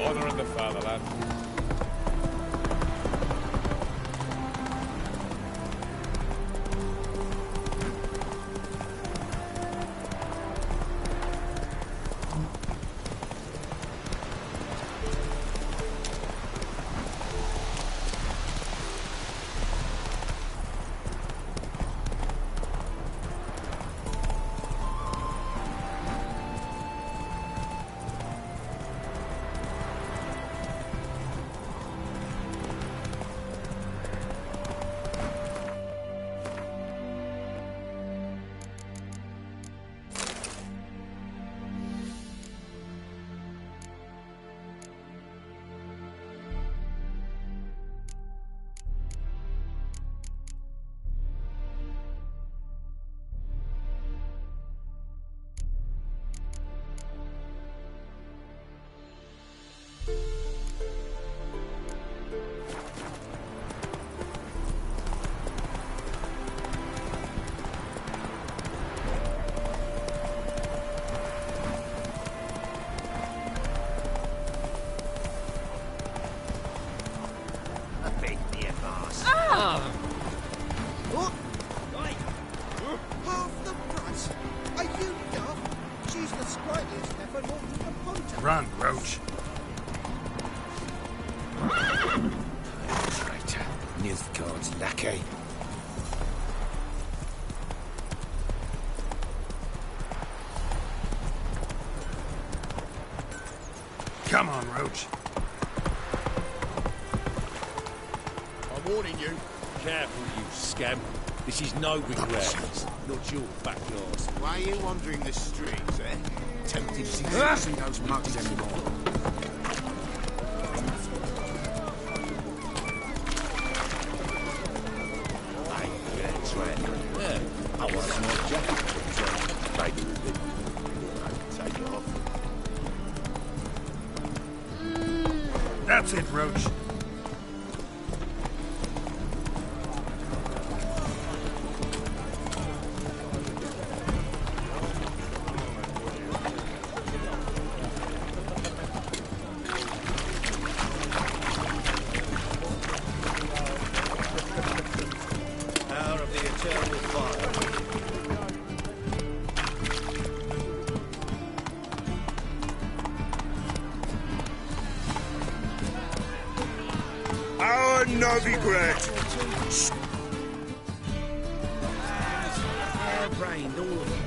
Honouring the fatherland. Run, Roach. Traitor. Nilfgaard's lackey. Come on, Roach. I'm warning you. Careful, you scamp. This is no regret. Not your backyard. Why are you wandering the streets, eh? Tempted to see those mugs anymore. Hey, that's right. Yeah. I want some more jacket. Maybe a bit. Take it off. That's it, Roach. No regret. Hair-brained, all of them.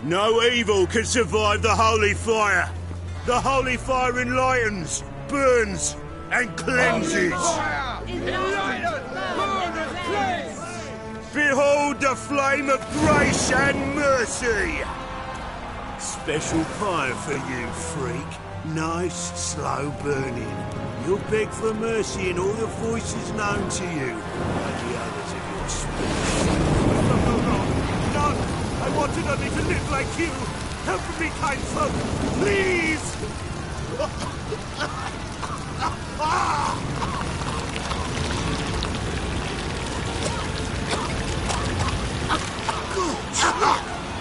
No evil can survive the holy fire. The holy fire enlightens, burns, and cleanses. Behold the flame of grace and mercy. Special fire for you, freak. Nice, slow burning. You'll beg for mercy in all the voices known to you, like the others of your species. No! I wanted only to live like you. Help me, kind folk, please!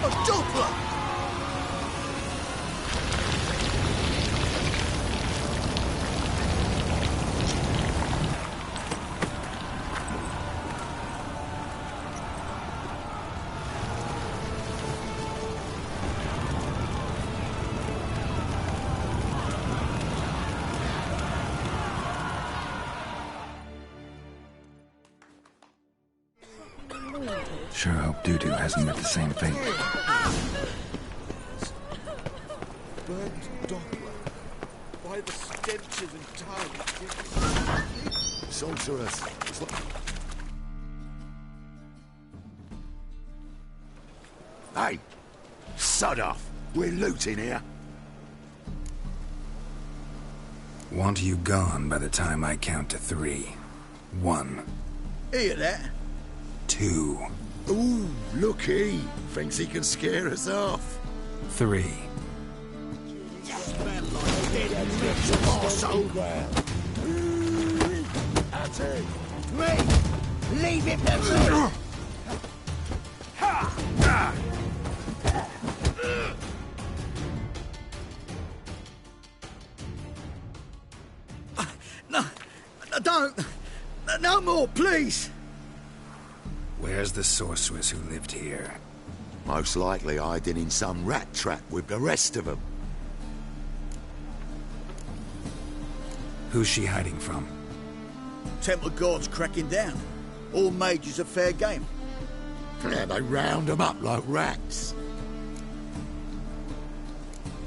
A doppler! Sure hope Doo-Doo hasn't met the same fate. Burnt Doppler. By the stenches and time. Sorceress. It's like... Hey! Sod off! We're looting here. Want you gone by the time I count to 3. 1. Hear that? 2. Ooh, look he! Thinks he can scare us off. 3. That's it. Leave him to me! Don't! No more, please! Where's the sorceress who lived here? Most likely hiding in some rat trap with the rest of them. Who's she hiding from? Temple Guard's cracking down. All mages are fair game. Yeah, they round them up like rats.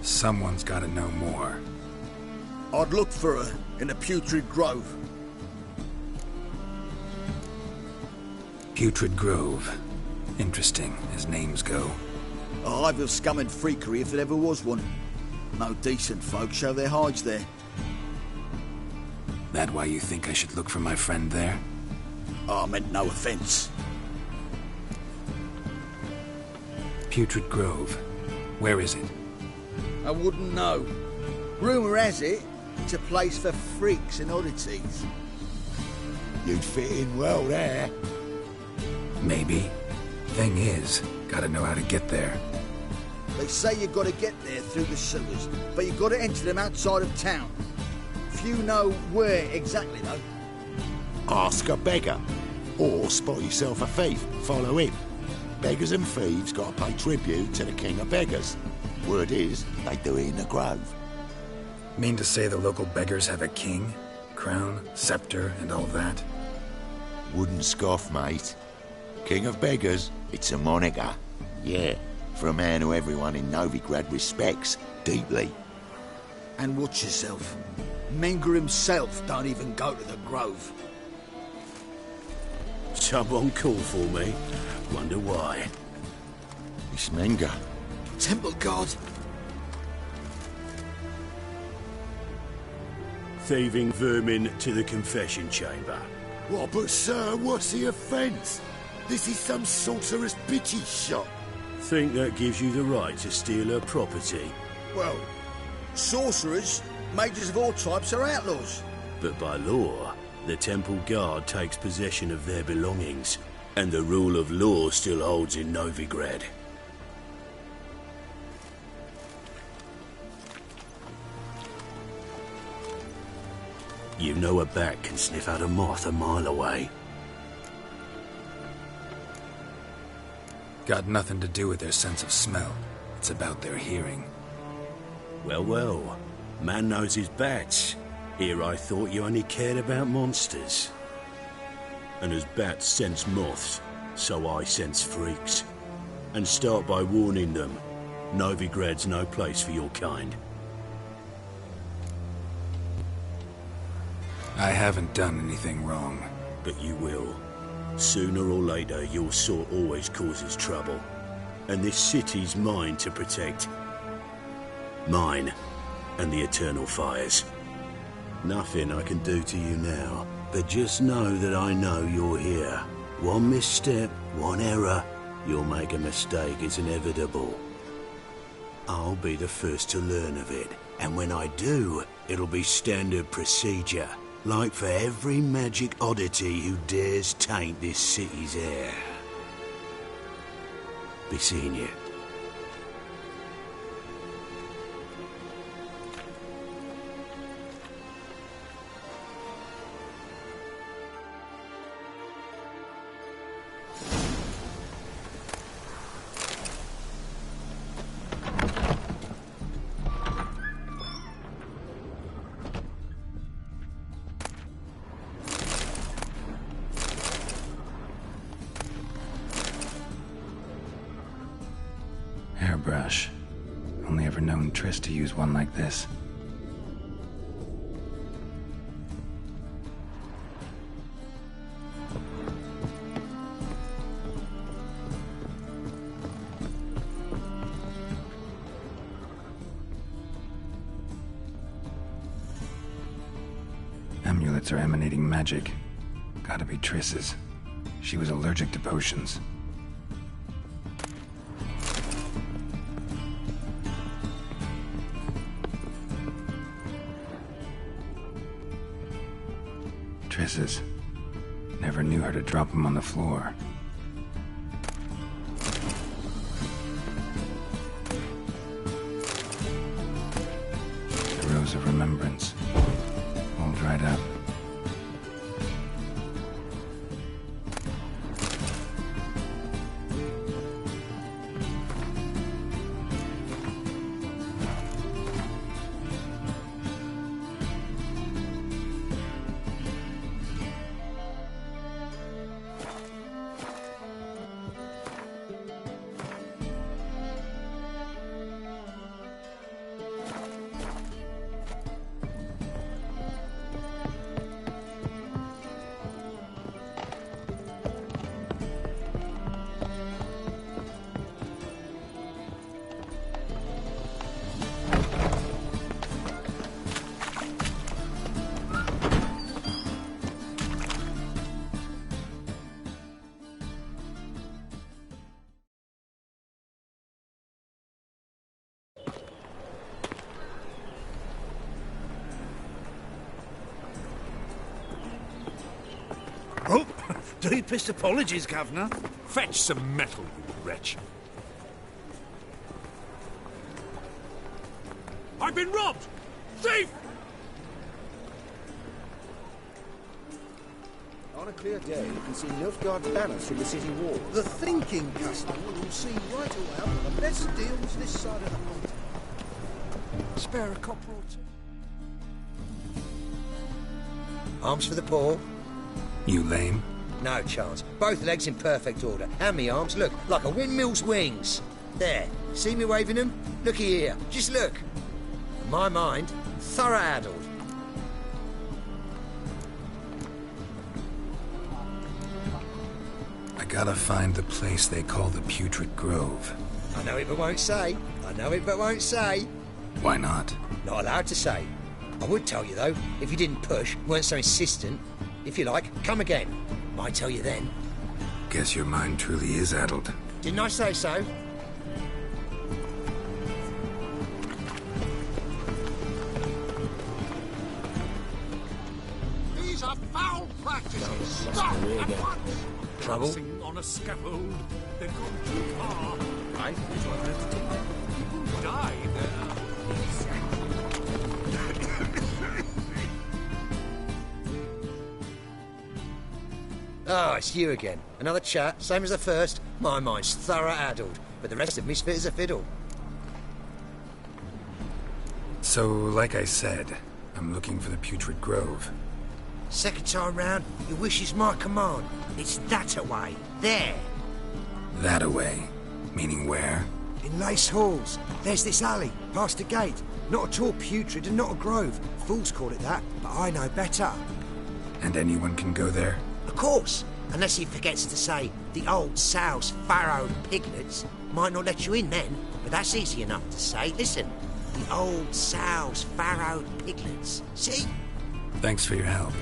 Someone's gotta know more. I'd look for her in the Putrid Grove. Putrid Grove. Interesting, as names go. A hive of scum and freakery if there ever was one. No decent folk show their hides there. That why you think I should look for my friend there? I meant no offence. Putrid Grove. Where is it? I wouldn't know. Rumour has it, it's a place for freaks and oddities. You'd fit in well there. Maybe. Thing is, gotta know how to get there. They say you gotta get there through the sewers, but you gotta enter them outside of town. Few know where exactly, though. Ask a beggar. Or spot yourself a thief. Follow him. Beggars and thieves gotta pay tribute to the king of beggars. Word is, they do it in the grove. Mean to say the local beggars have a king? Crown, scepter, and all that? Wouldn't scoff, mate. King of beggars, it's a moniker. Yeah, for a man who everyone in Novigrad respects deeply. And watch yourself. Menger himself don't even go to the grove. Someone called for me. Wonder why. It's Menger. Temple Guard. Thieving vermin to the confession chamber. What, but sir, what's the offence? This is some sorcerer's bitchy shop. Think that gives you the right to steal her property? Well, sorcerers, mages of all types are outlaws. But by law, the temple guard takes possession of their belongings, and the rule of law still holds in Novigrad. You know a bat can sniff out a moth a mile away. Got nothing to do with their sense of smell. It's about their hearing. Well, well. Man knows his bats. Here I thought you only cared about monsters. And as bats sense moths, so I sense freaks. And start by warning them, Novigrad's no place for your kind. I haven't done anything wrong. But you will. Sooner or later, your sort always causes trouble. And this city's mine to protect. Mine and the eternal fires. Nothing I can do to you now, but just know that I know you're here. One misstep, one error, you'll make a mistake, it's inevitable. I'll be the first to learn of it, and when I do, it'll be standard procedure. Like for every magic oddity who dares taint this city's air. Be seeing you. brush. Only ever known Triss to use one like this. Amulets are emanating magic. Gotta be Triss's. She was allergic to potions. Triss's. Never knew her to drop them on the floor. The Rose of Remembrance. All dried up. Oh, deepest apologies, Governor. Fetch some metal, you wretch. I've been robbed! Thief! On a clear day, you can see Nilfgaard's banners from the city wall. The thinking customer will see right away one of the best deals this side of the pond. Spare a copper or two. Arms for the poor? You lame? No chance. Both legs in perfect order. And me arms, look, like a windmill's wings. There. See me waving them? Looky here. Just look. My mind, thorough addled. I gotta find the place they call the Putrid Grove. I know it but won't say. I know it but won't say. Why not? Not allowed to say. I would tell you though, if you didn't push, weren't so insistent. If you like, come again. Might tell you then. Guess your mind truly is addled. Didn't I say so? These are foul practices. Stop at once. Trouble? Dancing on a scaffold. They've gone too far. Right. People die there. Oh, it's you again. Another chat, same as the first. My mind's thorough addled, but the rest of me's fit as a fiddle. So, like I said, I'm looking for the Putrid Grove. Second time round, your wish is my command. It's that away. There. That away? Meaning where? In Lace Halls. There's this alley, past the gate. Not at all putrid and not a grove. Fools call it that, but I know better. And anyone can go there? Of course, unless he forgets to say the old sow's farrowed piglets. Might not let you in then, but that's easy enough to say. Listen, the old sow's farrowed piglets. See? Thanks for your help.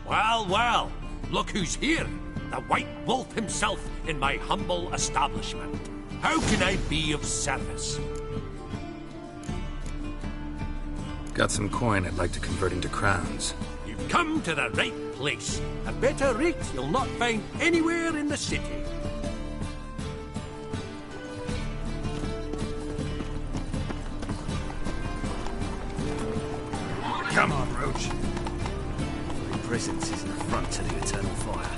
Well, well, look who's here. The White Wolf himself in my humble establishment. How can I be of service? Got some coin I'd like to convert into crowns. You've come to the right place. A better rate you'll not find anywhere in the city. Come on, Roach. My presence is an affront to the eternal fire.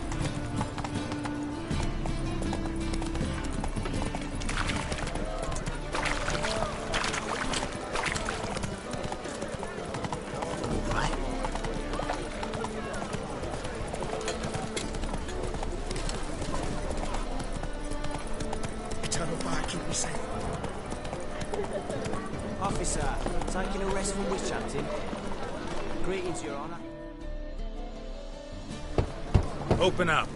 arrest for witch hunting. Greetings, Your Honor. Open up.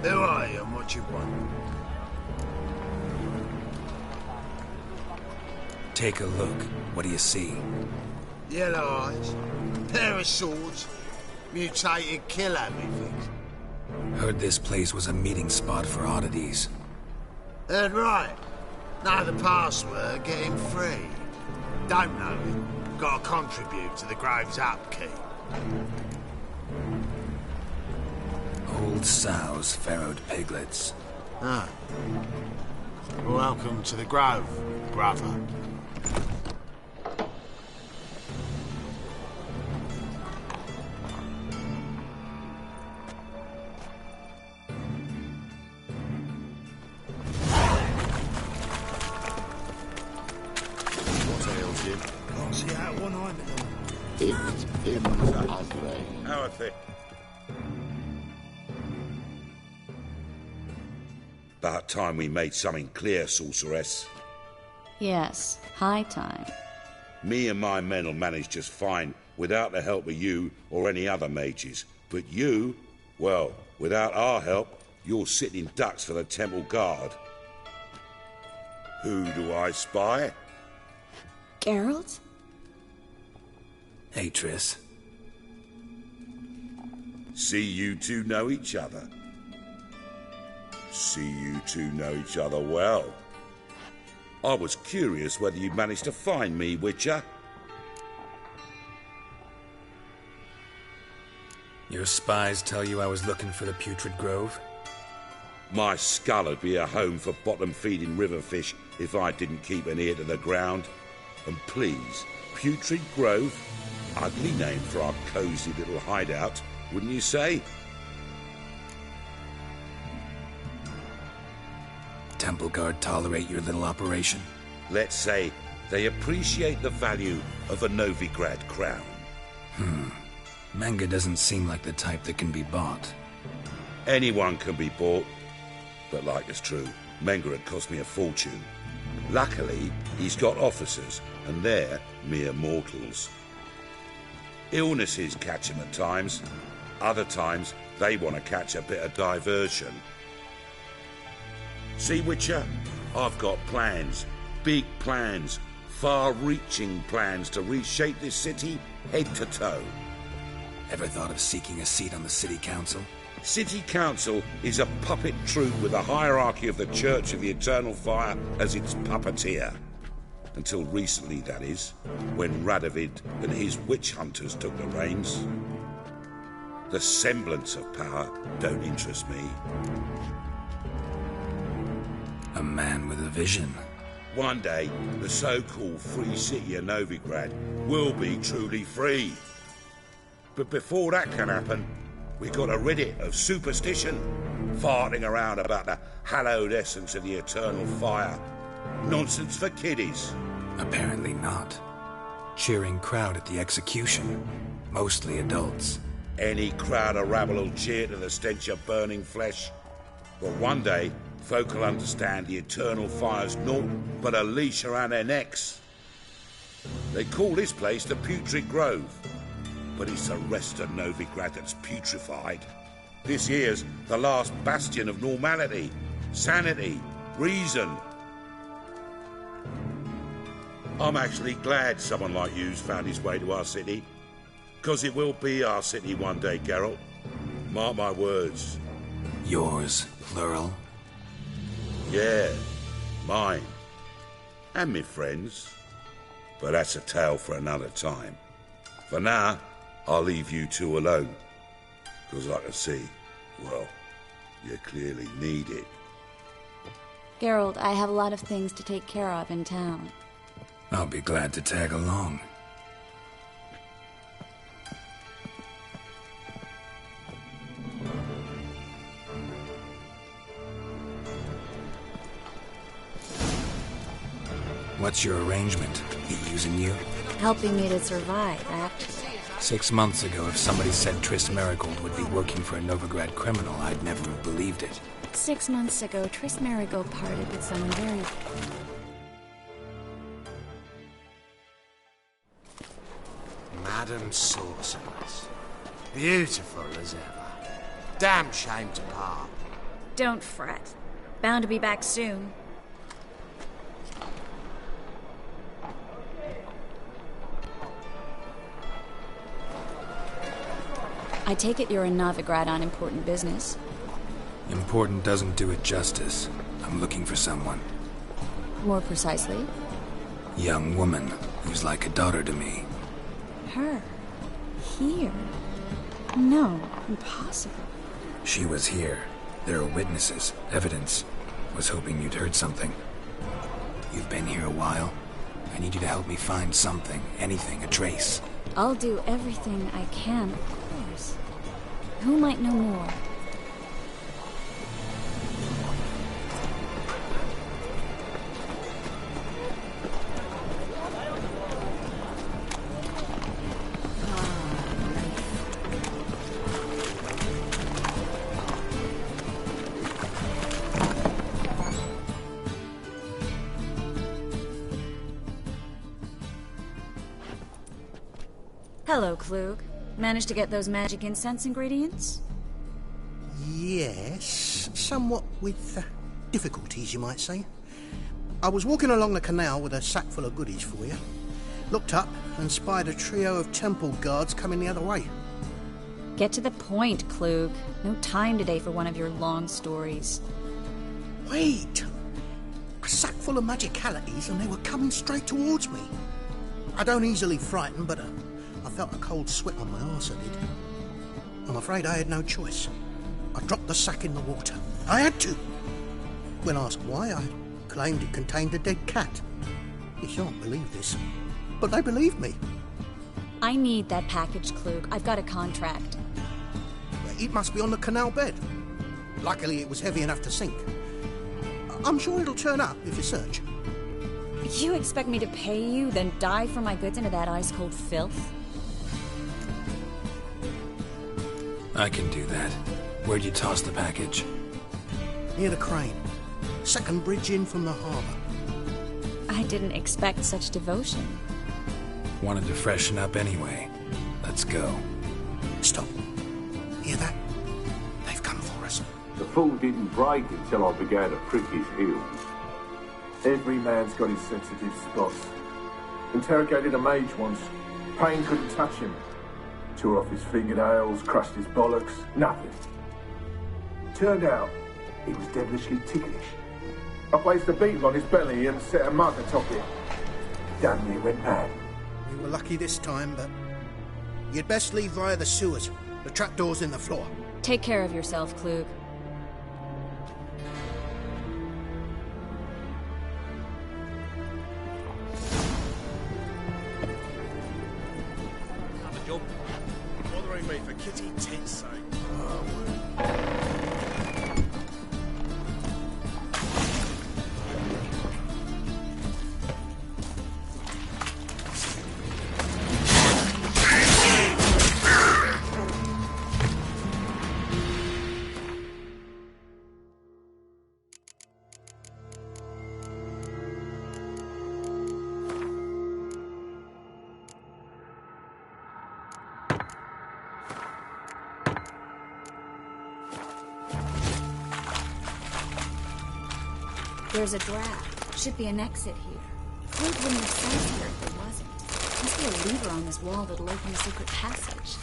Who are you and what you want? Take a look. What do you see? Yellow eyes, pair of swords, mutated killer, methinks. Heard this place was a meeting spot for oddities. Heard right. Now the password, get him free. Don't know it. Got to contribute to the Grove's upkeep. Old sows, farrowed piglets. Ah. Welcome to the Grove, brother. Can't see out one eye, How are things? About time we made something clear, sorceress. Yes, high time. Me and my men will manage just fine without the help of you or any other mages. But you, well, without our help, you're sitting ducks for the temple guard. Who do I spy? Geralt? Hey, Triss. See you two know each other. See you two know each other well. I was curious whether you'd managed to find me, Witcher. Your spies tell you I was looking for the Putrid Grove? My skull would be a home for bottom-feeding river fish if I didn't keep an ear to the ground. And please, Putrid Grove? Ugly name for our cosy little hideout, wouldn't you say? Temple Guard tolerate your little operation? Let's say they appreciate the value of a Novigrad crown. Manga doesn't seem like the type that can be bought. Anyone can be bought, but like it's true, Menga had cost me a fortune. Luckily, he's got officers, and they're mere mortals. Illnesses catch him at times. Other times, they want to catch a bit of diversion. See, Witcher, I've got plans. Big plans. Far-reaching plans to reshape this city head to toe. Ever thought of seeking a seat on the city council? City Council is a puppet troupe with a hierarchy of the Church of the Eternal Fire as its puppeteer. Until recently, that is, when Radovid and his witch hunters took the reins. The semblance of power don't interest me. A man with a vision. One day, the so-called free city of Novigrad will be truly free. But before that can happen, we got to rid it of superstition, farting around about the hallowed essence of the eternal fire. Nonsense for kiddies. Apparently not. Cheering crowd at the execution. Mostly adults. Any crowd of rabble will cheer to the stench of burning flesh. But one day, folk will understand the eternal fire's naught but a leash around their necks. They call this place the Putrid Grove, but it's the rest of Novigrad that's putrefied. This here's the last bastion of normality, sanity, reason. I'm actually glad someone like you's found his way to our city, because it will be our city one day, Geralt. Mark my words. Yours, plural? Yeah, mine. And me friends. But that's a tale for another time. For now, I'll leave you two alone. Because I can see, well, you clearly need it. Geralt, I have a lot of things to take care of in town. I'll be glad to tag along. What's your arrangement? He using you? Helping me to survive, actually. 6 months ago, if somebody said Tris Marigold would be working for a Novigrad criminal, I'd never have believed it. 6 months ago, Tris Marigold parted with someone very... Madam Sorceress. Beautiful as ever. Damn shame to part. Don't fret. Bound to be back soon. I take it you're in Novigrad on important business. Important doesn't do it justice. I'm looking for someone. More precisely? Young woman who's like a daughter to me. Her? Here? No, impossible. She was here. There are witnesses, evidence. Was hoping you'd heard something. You've been here a while. I need you to help me find something, anything, a trace. I'll do everything I can, of course. Who might know more? Hello, Klug. Managed to get those magic incense ingredients? Yes, somewhat with difficulties, you might say. I was walking along the canal with a sack full of goodies for you. Looked up and spied a trio of temple guards coming the other way. Get to the point, Klug. No time today for one of your long stories. Wait! A sack full of magicalities and they were coming straight towards me. I don't easily frighten, but I felt a cold sweat on my arse, I did. I'm afraid I had no choice. I dropped the sack in the water. I had to. When asked why, I claimed it contained a dead cat. You shan't believe this, but they believed me. I need that package, Klug. I've got a contract. It must be on the canal bed. Luckily, it was heavy enough to sink. I'm sure it'll turn up if you search. You expect me to pay you, then dive for my goods into that ice-cold filth? I can do that. Where'd you toss the package? Near the crane. Second bridge in from the harbour. I didn't expect such devotion. Wanted to freshen up anyway. Let's go. Stop. Hear that? They've come for us. The fall didn't break until I began to prick his heels. Every man's got his sensitive spots. Interrogated a mage once. Pain couldn't touch him. Tore off his fingernails, crushed his bollocks, nothing. Turned out, he was devilishly ticklish. I placed a beetle on his belly and set a mug atop it. Damn near went mad. We were lucky this time, but you'd best leave via the sewers. The trapdoor's in the floor. Take care of yourself, Klug. Bothering me for kitty tit's sake. There's a draft. Should be an exit here. Klug wouldn't have sensed here if there wasn't. Must be a lever on this wall that'll open a secret passage.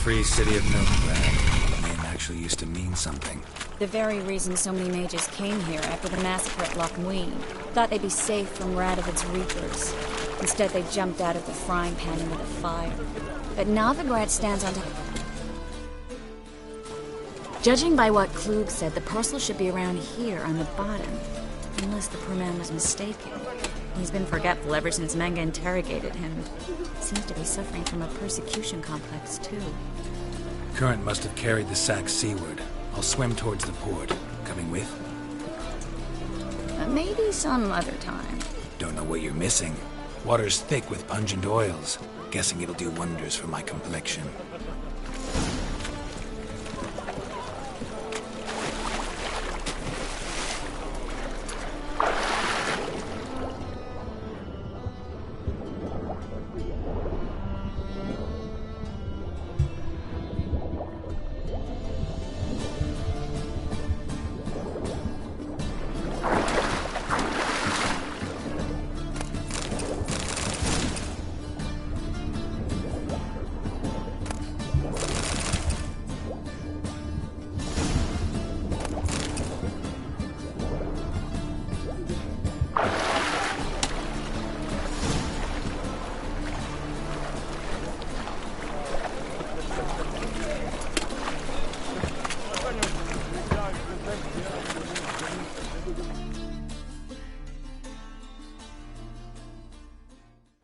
Free city of Novigrad. The name actually used to mean something. The very reason so many mages came here after the massacre at Loch Muin. Thought they'd be safe from Radovid's reapers. Instead, they jumped out of the frying pan into the fire. But Novigrad stands on top. Judging by what Klug said, the parcel should be around here on the bottom. Unless the poor man was mistaken. He's been forgetful ever since Manga interrogated him. Seems to be suffering from a persecution complex, too. Current must have carried the sack seaward. I'll swim towards the port. Coming with? Maybe some other time. Don't know what you're missing. Water's thick with pungent oils. Guessing it'll do wonders for my complexion.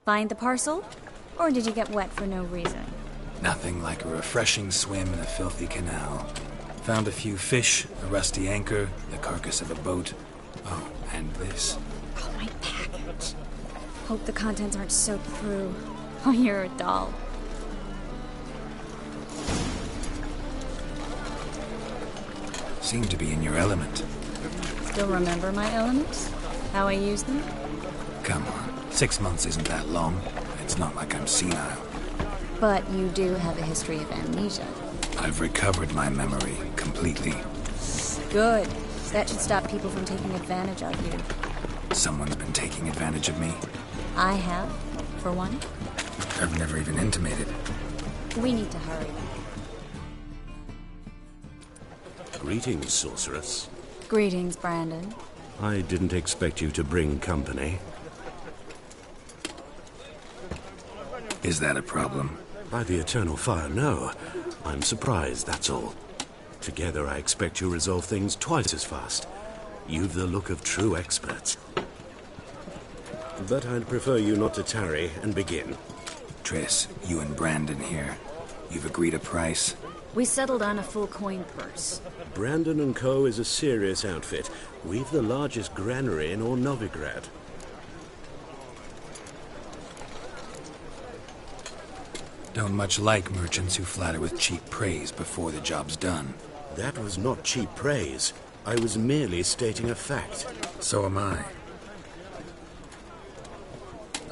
Find the parcel? Or did you get wet for no reason? Nothing like a refreshing swim in a filthy canal. Found a few fish, a rusty anchor, the carcass of a boat. Oh, and this. Oh, my package. Hope the contents aren't soaked through. Oh, you're a doll. Seem to be in your element. Still remember my elements? How I use them? Come on. 6 months isn't that long. It's not like I'm senile. But you do have a history of amnesia. I've recovered my memory completely. Good. That should stop people from taking advantage of you. Someone's been taking advantage of me. I have, for one. I've never even intimated. We need to hurry. Greetings, sorceress. Greetings, Brandon. I didn't expect you to bring company. Is that a problem? By the eternal fire, no. I'm surprised, that's all. Together, I expect you resolve things twice as fast. You've the look of true experts. But I'd prefer you not to tarry and begin. Triss, you and Brandon here. You've agreed a price? We settled on a full coin purse. Brandon and Co. is a serious outfit. We've the largest granary in all Novigrad. Don't much like merchants who flatter with cheap praise before the job's done. That was not cheap praise. I was merely stating a fact. So am I.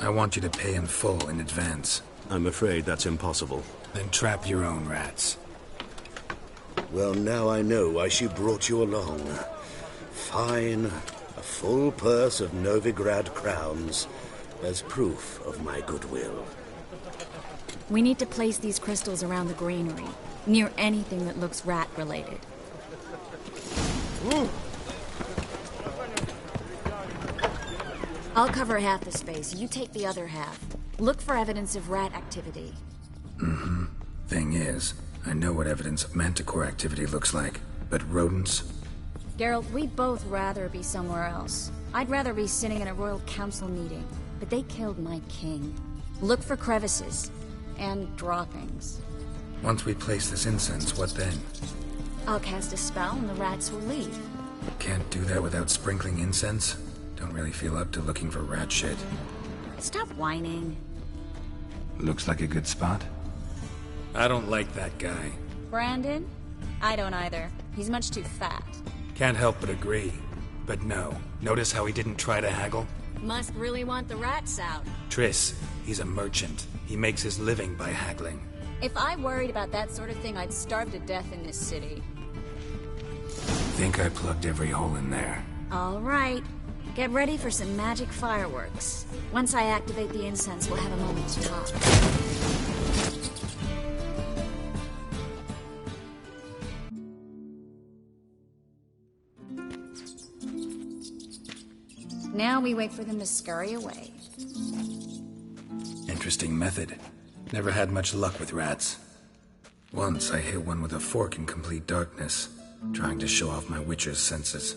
I want you to pay in full in advance. I'm afraid that's impossible. Then trap your own rats. Well, now I know why she brought you along. Fine. A full purse of Novigrad crowns as proof of my goodwill. We need to place these crystals around the granary, near anything that looks rat-related. I'll cover half the space, you take the other half. Look for evidence of rat activity. Mm-hmm. Thing is, I know what evidence of manticore activity looks like, but rodents? Geralt, we'd both rather be somewhere else. I'd rather be sitting in a royal council meeting, but they killed my king. Look for crevices. And droppings. Once we place this incense, what then? I'll cast a spell and the rats will leave. Can't do that without sprinkling incense? Don't really feel up to looking for rat shit. Stop whining. Looks like a good spot. I don't like that guy. Brandon? I don't either. He's much too fat. Can't help but agree. But no. Notice how he didn't try to haggle? Must really want the rats out. Triss, he's a merchant. He makes his living by haggling. If I worried about that sort of thing, I'd starve to death in this city. Think I plugged every hole in there. All right. Get ready for some magic fireworks. Once I activate the incense, we'll have a moment to talk. Now we wait for them to scurry away. Interesting method. Never had much luck with rats. Once I hit one with a fork in complete darkness, trying to show off my witcher's senses.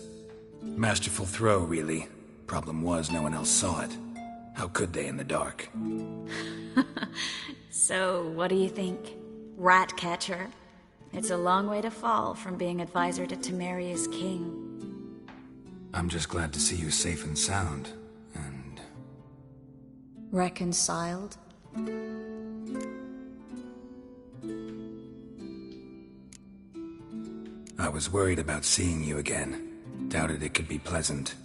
Masterful throw, really. Problem was, no one else saw it. How could they in the dark? So, what do you think? Rat catcher? It's a long way to fall from being advisor to Temeria's king. I'm just glad to see you safe and sound, and... Reconciled? I was worried about seeing you again. Doubted it could be pleasant.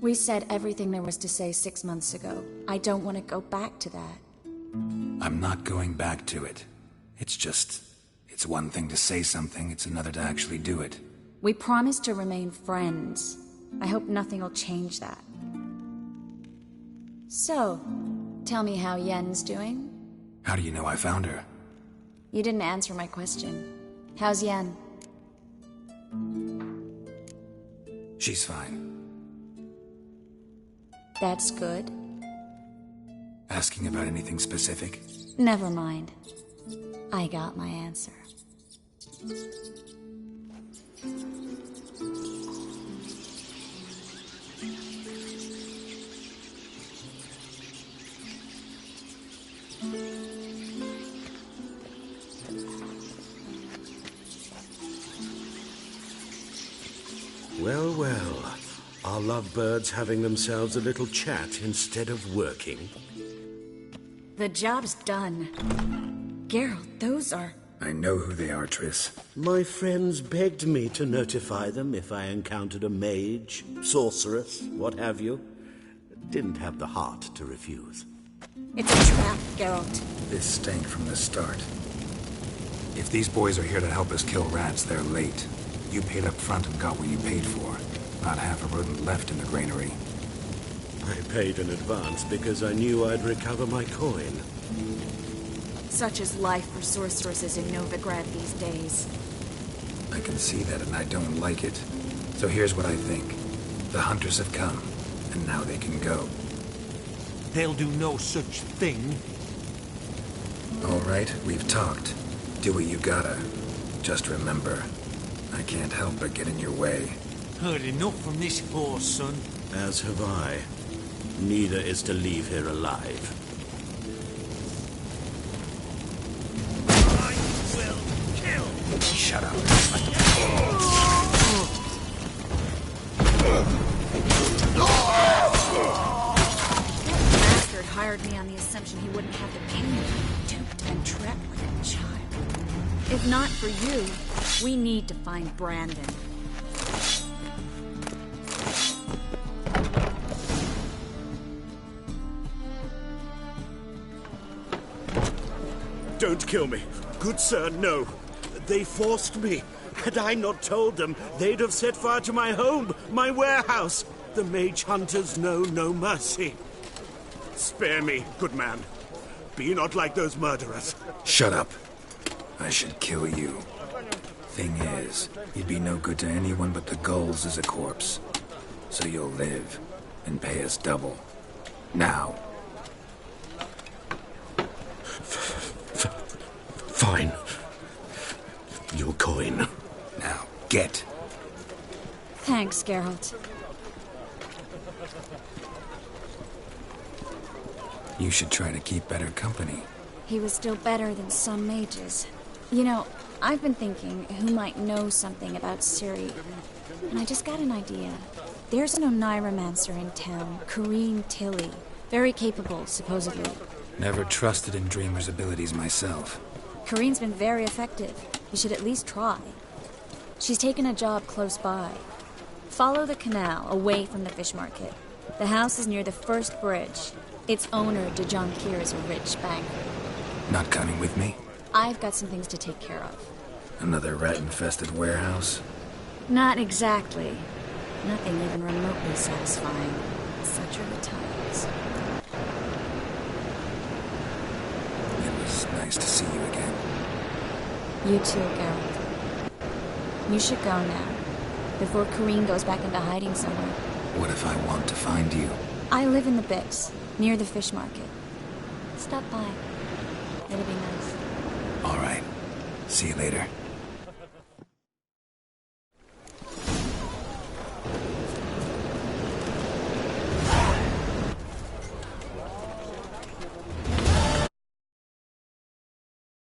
We said everything there was to say 6 months ago. I don't want to go back to that. I'm not going back to it. It's one thing to say something, it's another to actually do it. We promised to remain friends. I hope nothing will change that. So, tell me how Yen's doing? How do you know I found her? You didn't answer my question. How's Yen? She's fine. That's good. Asking about anything specific? Never mind. I got my answer. Well, well. Are lovebirds having themselves a little chat instead of working? The job's done. Geralt, those are... I know who they are, Triss. My friends begged me to notify them if I encountered a mage, sorceress, what have you. Didn't have the heart to refuse. It's a trap, Geralt. This stank from the start. If these boys are here to help us kill rats, they're late. You paid up front and got what you paid for. Not half a rodent left in the granary. I paid in advance because I knew I'd recover my coin. Such is life for sorceresses in Novigrad these days. I can see that and I don't like it. So here's what I think. The hunters have come, and now they can go. They'll do no such thing. All right, we've talked. Do what you gotta. Just remember, I can't help but get in your way. Heard enough from this horse, son. As have I. Neither is to leave here alive. I will kill. Shut up. Bastard hired me on the assumption he wouldn't have to pay me. Duped and trapped like a child. If not for you, we need to find Brandon. Don't kill me. Good sir, no. They forced me. Had I not told them, they'd have set fire to my home, my warehouse. The mage hunters know no mercy. Spare me, good man. Be not like those murderers. Shut up. I should kill you. Thing is, you'd be no good to anyone but the gulls as a corpse. So you'll live and pay us double. Now. Fine. Your coin. Now, get. Thanks, Geralt. You should try to keep better company. He was still better than some mages. You know, I've been thinking who might know something about Ciri, and I just got an idea. There's an Oneiromancer in town, Corrine Tilly. Very capable, supposedly. Never trusted in Dreamer's abilities myself. Corrine's been very effective. You should at least try. She's taken a job close by. Follow the canal, away from the fish market. The house is near the first bridge. Its owner, Dejon Kier, is a rich banker. Not coming with me? I've got some things to take care of. Another rat-infested warehouse? Not exactly. Nothing even remotely satisfying. Such are the times. It was nice to see you again. You too, Geralt. You should go now, before Corrine goes back into hiding somewhere. What if I want to find you? I live in the Bix, near the fish market. Stop by. It'll be nice. All right. See you later.